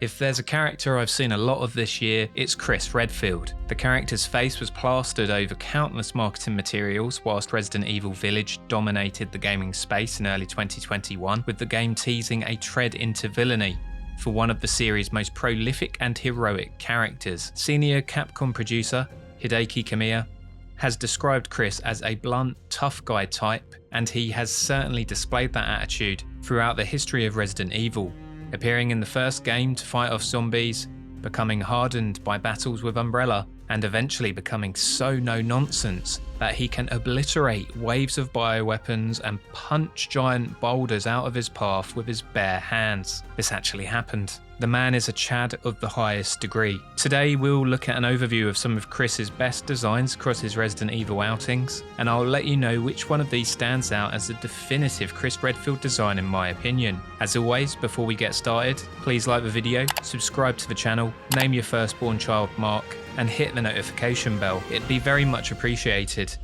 If there's a character I've seen a lot of this year, it's Chris Redfield. The character's face was plastered over countless marketing materials whilst Resident Evil Village dominated the gaming space in early 2021, with the game teasing a tread into villainy for one of the series' most prolific and heroic characters. Senior Capcom producer Hideki Kamiya has described Chris as a blunt, tough guy type, and he has certainly displayed that attitude throughout the history of Resident Evil, appearing in the first game to fight off zombies, becoming hardened by battles with Umbrella, and eventually becoming so no-nonsense that he can obliterate waves of bioweapons and punch giant boulders out of his path with his bare hands. This actually happened. The man is a Chad of the highest degree. Today we'll look at an overview of some of Chris's best designs across his Resident Evil outings, and I'll let you know which one of these stands out as a definitive Chris Redfield design in my opinion. As always, before we get started, please like the video, subscribe to the channel, name your firstborn child Mark, and hit the notification bell. It'd be very much appreciated.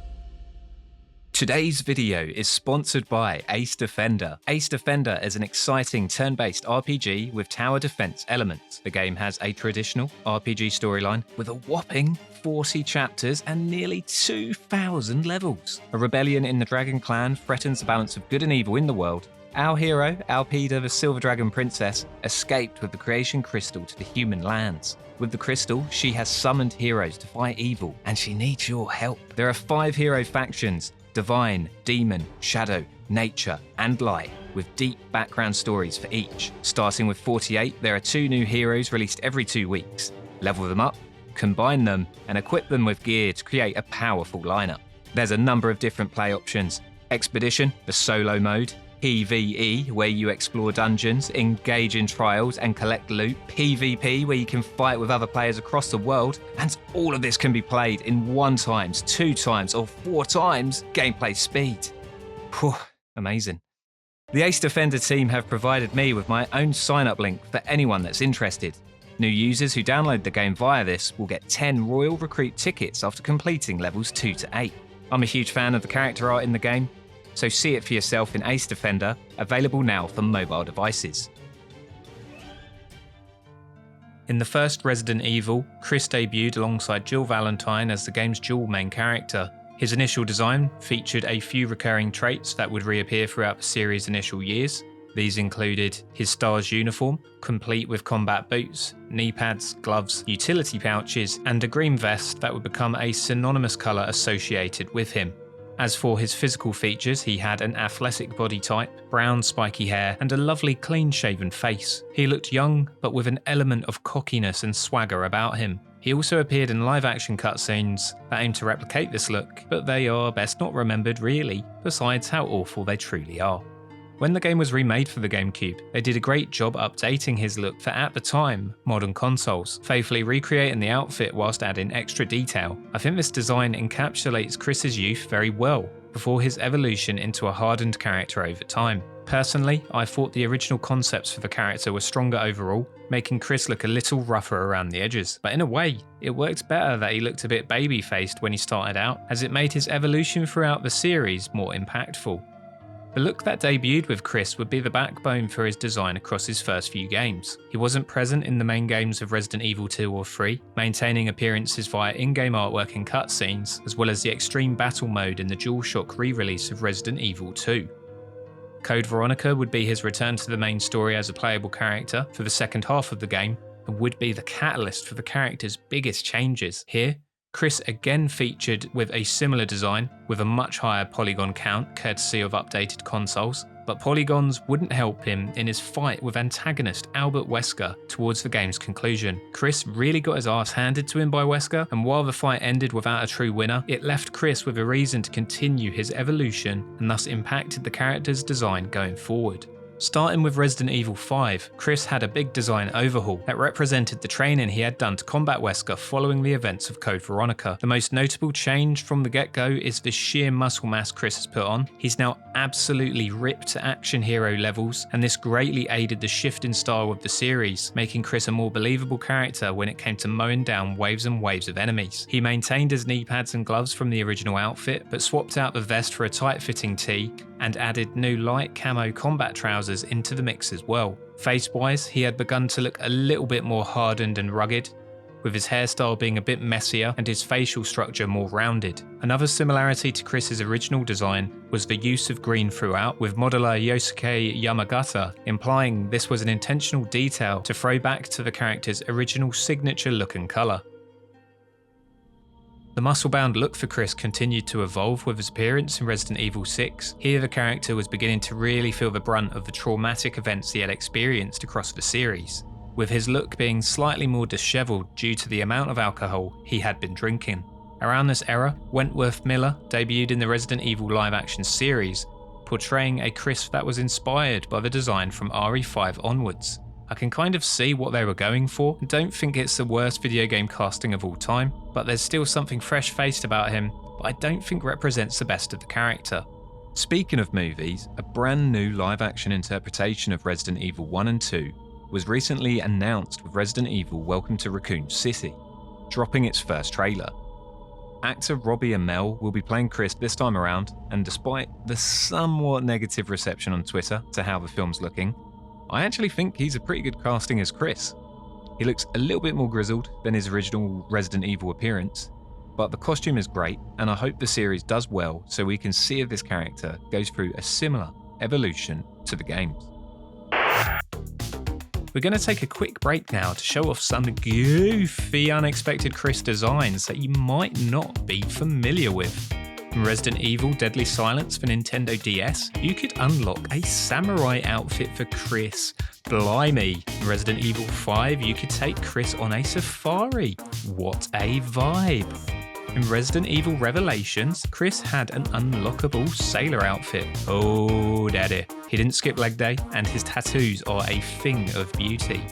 Today's video is sponsored by Ace Defender. Ace Defender is an exciting turn-based RPG with tower defense elements. The game has a traditional RPG storyline with a whopping 40 chapters and nearly 2,000 levels. A rebellion in the Dragon Clan threatens the balance of good and evil in the world. Our hero, Alpida, the Silver Dragon Princess, escaped with the creation crystal to the human lands. With the crystal, she has summoned heroes to fight evil, and she needs your help. There are 5 hero factions: Divine, Demon, Shadow, Nature, and Light, with deep background stories for each. Starting with 48, there are 2 new heroes released every 2 weeks. Level them up, combine them, and equip them with gear to create a powerful lineup. There's a number of different play options: Expedition, the solo mode; PvE, where you explore dungeons, engage in trials and collect loot; PvP, where you can fight with other players across the world, and all of this can be played in 1 times, 2 times, or 4 times gameplay speed. Whew, amazing. The Ace Defender team have provided me with my own sign-up link for anyone that's interested. New users who download the game via this will get 10 Royal Recruit tickets after completing levels 2 to 8. I'm a huge fan of the character art in the game, so see it for yourself in Ace Defender, available now for mobile devices. In the first Resident Evil, Chris debuted alongside Jill Valentine as the game's dual main character. His initial design featured a few recurring traits that would reappear throughout the series' initial years. These included his STARS uniform, complete with combat boots, knee pads, gloves, utility pouches, and a green vest that would become a synonymous colour associated with him. As for his physical features, he had an athletic body type, brown spiky hair, and a lovely clean-shaven face. He looked young, but with an element of cockiness and swagger about him. He also appeared in live-action cutscenes that aim to replicate this look, but they are best not remembered really, besides how awful they truly are. When the game was remade for the GameCube, they did a great job updating his look for, at the time, modern consoles, faithfully recreating the outfit whilst adding extra detail. I think this design encapsulates Chris's youth very well, before his evolution into a hardened character over time. Personally, I thought the original concepts for the character were stronger overall, making Chris look a little rougher around the edges. But in a way, it worked better that he looked a bit baby-faced when he started out, as it made his evolution throughout the series more impactful. The look that debuted with Chris would be the backbone for his design across his first few games. He wasn't present in the main games of Resident Evil 2 or 3, maintaining appearances via in-game artwork and cutscenes, as well as the extreme battle mode in the DualShock re-release of Resident Evil 2. Code Veronica would be his return to the main story as a playable character for the second half of the game, and would be the catalyst for the character's biggest changes. Here, Chris again featured with a similar design, with a much higher polygon count courtesy of updated consoles, but polygons wouldn't help him in his fight with antagonist Albert Wesker towards the game's conclusion. Chris really got his ass handed to him by Wesker, and while the fight ended without a true winner, it left Chris with a reason to continue his evolution and thus impacted the character's design going forward. Starting with Resident Evil 5, Chris had a big design overhaul that represented the training he had done to combat Wesker following the events of Code Veronica. The most notable change from the get-go is the sheer muscle mass Chris has put on. He's now absolutely ripped to action hero levels, and this greatly aided the shift in style of the series, making Chris a more believable character when it came to mowing down waves and waves of enemies. He maintained his knee pads and gloves from the original outfit, but swapped out the vest for a tight-fitting tee, and added new light camo combat trousers into the mix as well. Face-wise, he had begun to look a little bit more hardened and rugged, with his hairstyle being a bit messier and his facial structure more rounded. Another similarity to Chris's original design was the use of green throughout, with modeler Yosuke Yamagata implying this was an intentional detail to throw back to the character's original signature look and colour. The muscle-bound look for Chris continued to evolve with his appearance in Resident Evil 6. Here the character was beginning to really feel the brunt of the traumatic events he had experienced across the series, with his look being slightly more dishevelled due to the amount of alcohol he had been drinking. Around this era, Wentworth Miller debuted in the Resident Evil live-action series, portraying a Chris that was inspired by the design from RE5 onwards. I can kind of see what they were going for, and don't think it's the worst video game casting of all time, but there's still something fresh-faced about him that I don't think represents the best of the character. Speaking of movies, a brand new live-action interpretation of Resident Evil 1 and 2 was recently announced with Resident Evil Welcome to Raccoon City, dropping its first trailer. Actor Robbie Amell will be playing Chris this time around, and despite the somewhat negative reception on Twitter to how the film's looking, I actually think he's a pretty good casting as Chris. He looks a little bit more grizzled than his original Resident Evil appearance, but the costume is great, and I hope the series does well so we can see if this character goes through a similar evolution to the games. We're going to take a quick break now to show off some goofy, unexpected Chris designs that you might not be familiar with. In Resident Evil Deadly Silence for Nintendo DS, you could unlock a samurai outfit for Chris. Blimey! In Resident Evil 5, you could take Chris on a safari. What a vibe! In Resident Evil Revelations, Chris had an unlockable sailor outfit. Oh daddy. He didn't skip leg day, and his tattoos are a thing of beauty.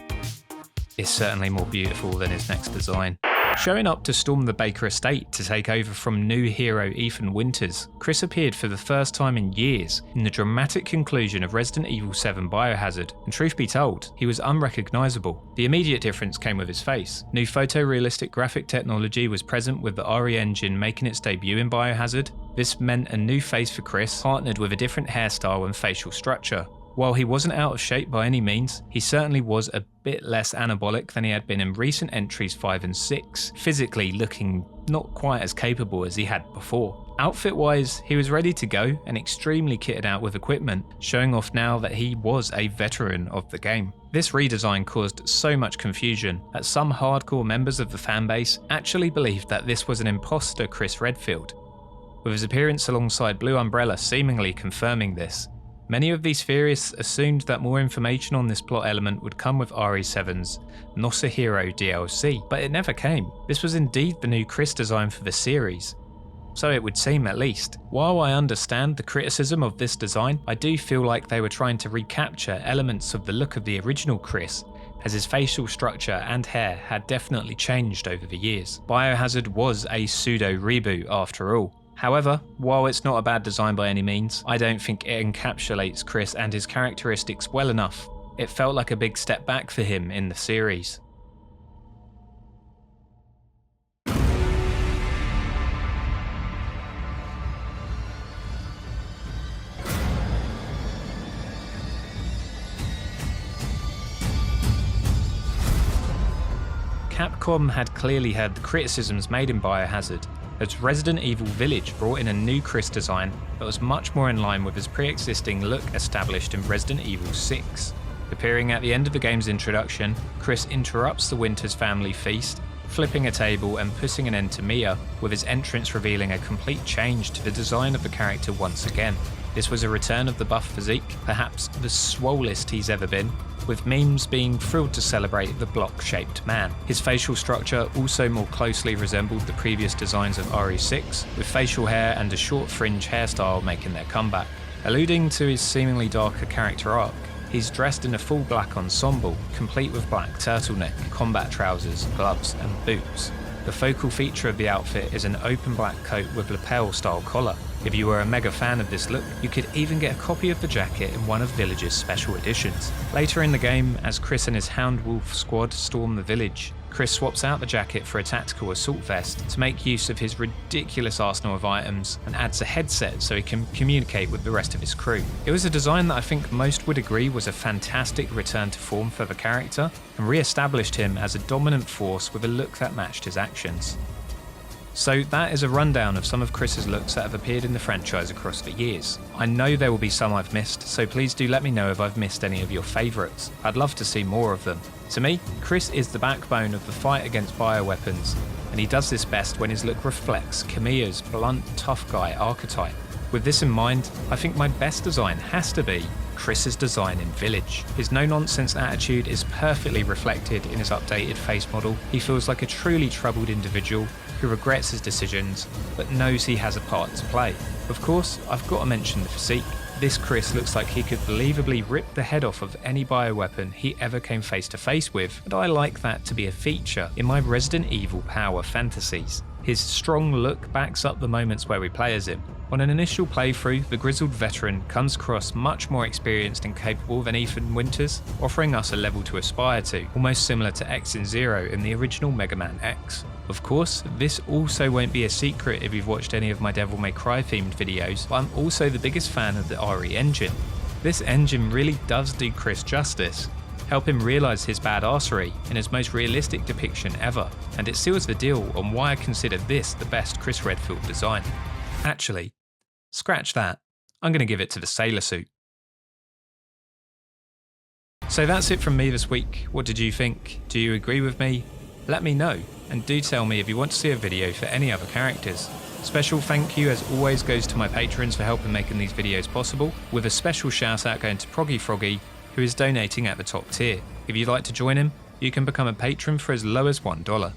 It's certainly more beautiful than his next design. Showing up to storm the Baker estate to take over from new hero Ethan Winters, Chris appeared for the first time in years in the dramatic conclusion of Resident Evil 7 Biohazard, and truth be told, he was unrecognisable. The immediate difference came with his face. New photorealistic graphic technology was present with the RE engine making its debut in Biohazard. This meant a new face for Chris, partnered with a different hairstyle and facial structure. While he wasn't out of shape by any means, he certainly was a bit less anabolic than he had been in recent entries 5 and 6, physically looking not quite as capable as he had before. Outfit-wise, he was ready to go and extremely kitted out with equipment, showing off now that he was a veteran of the game. This redesign caused so much confusion that some hardcore members of the fanbase actually believed that this was an imposter Chris Redfield, with his appearance alongside Blue Umbrella seemingly confirming this. Many of these theorists assumed that more information on this plot element would come with RE7's Nosuhiro DLC, but it never came. This was indeed the new Chris design for the series. So it would seem, at least. While I understand the criticism of this design, I do feel like they were trying to recapture elements of the look of the original Chris, as his facial structure and hair had definitely changed over the years. Biohazard was a pseudo reboot after all. However, while it's not a bad design by any means, I don't think it encapsulates Chris and his characteristics well enough. It felt like a big step back for him in the series. Capcom had clearly heard the criticisms made in Biohazard, as Resident Evil Village brought in a new Chris design that was much more in line with his pre-existing look established in Resident Evil 6. Appearing at the end of the game's introduction, Chris interrupts the Winters family feast, flipping a table and putting an end to Mia, with his entrance revealing a complete change to the design of the character once again. This was a return of the buff physique, perhaps the swollest he's ever been, with memes being thrilled to celebrate the block-shaped man. His facial structure also more closely resembled the previous designs of RE6, with facial hair and a short fringe hairstyle making their comeback. Alluding to his seemingly darker character arc, he's dressed in a full black ensemble, complete with black turtleneck, combat trousers, gloves and boots. The focal feature of the outfit is an open black coat with lapel-style collar. If you were a mega fan of this look, you could even get a copy of the jacket in one of Village's special editions. Later in the game, as Chris and his Hound Wolf squad storm the village, Chris swaps out the jacket for a tactical assault vest to make use of his ridiculous arsenal of items and adds a headset so he can communicate with the rest of his crew. It was a design that I think most would agree was a fantastic return to form for the character and re-established him as a dominant force with a look that matched his actions. So that is a rundown of some of Chris's looks that have appeared in the franchise across the years. I know there will be some I've missed, so please do let me know if I've missed any of your favourites. I'd love to see more of them. To me, Chris is the backbone of the fight against bioweapons, and he does this best when his look reflects Kamiya's blunt, tough guy archetype. With this in mind, I think my best design has to be Chris's design in Village. His no-nonsense attitude is perfectly reflected in his updated face model. He feels like a truly troubled individual who regrets his decisions, but knows he has a part to play. Of course, I've got to mention the physique. This Chris looks like he could believably rip the head off of any bioweapon he ever came face to face with, and I like that to be a feature in my Resident Evil power fantasies. His strong look backs up the moments where we play as him. On an initial playthrough, the grizzled veteran comes across much more experienced and capable than Ethan Winters, offering us a level to aspire to, almost similar to X and Zero in the original Mega Man X. Of course, this also won't be a secret if you've watched any of my Devil May Cry themed videos, but I'm also the biggest fan of the RE engine. This engine really does do Chris justice, help him realise his badassery in his most realistic depiction ever, and it seals the deal on why I consider this the best Chris Redfield design. Actually, scratch that, I'm going to give it to the sailor suit. So that's it from me this week. What did you think? Do you agree with me? Let me know, and do tell me if you want to see a video for any other characters. Special thank you as always goes to my patrons for helping making these videos possible, with a special shout out going to Proggy Froggy, who is donating at the top tier. If you'd like to join him, you can become a patron for as low as $1.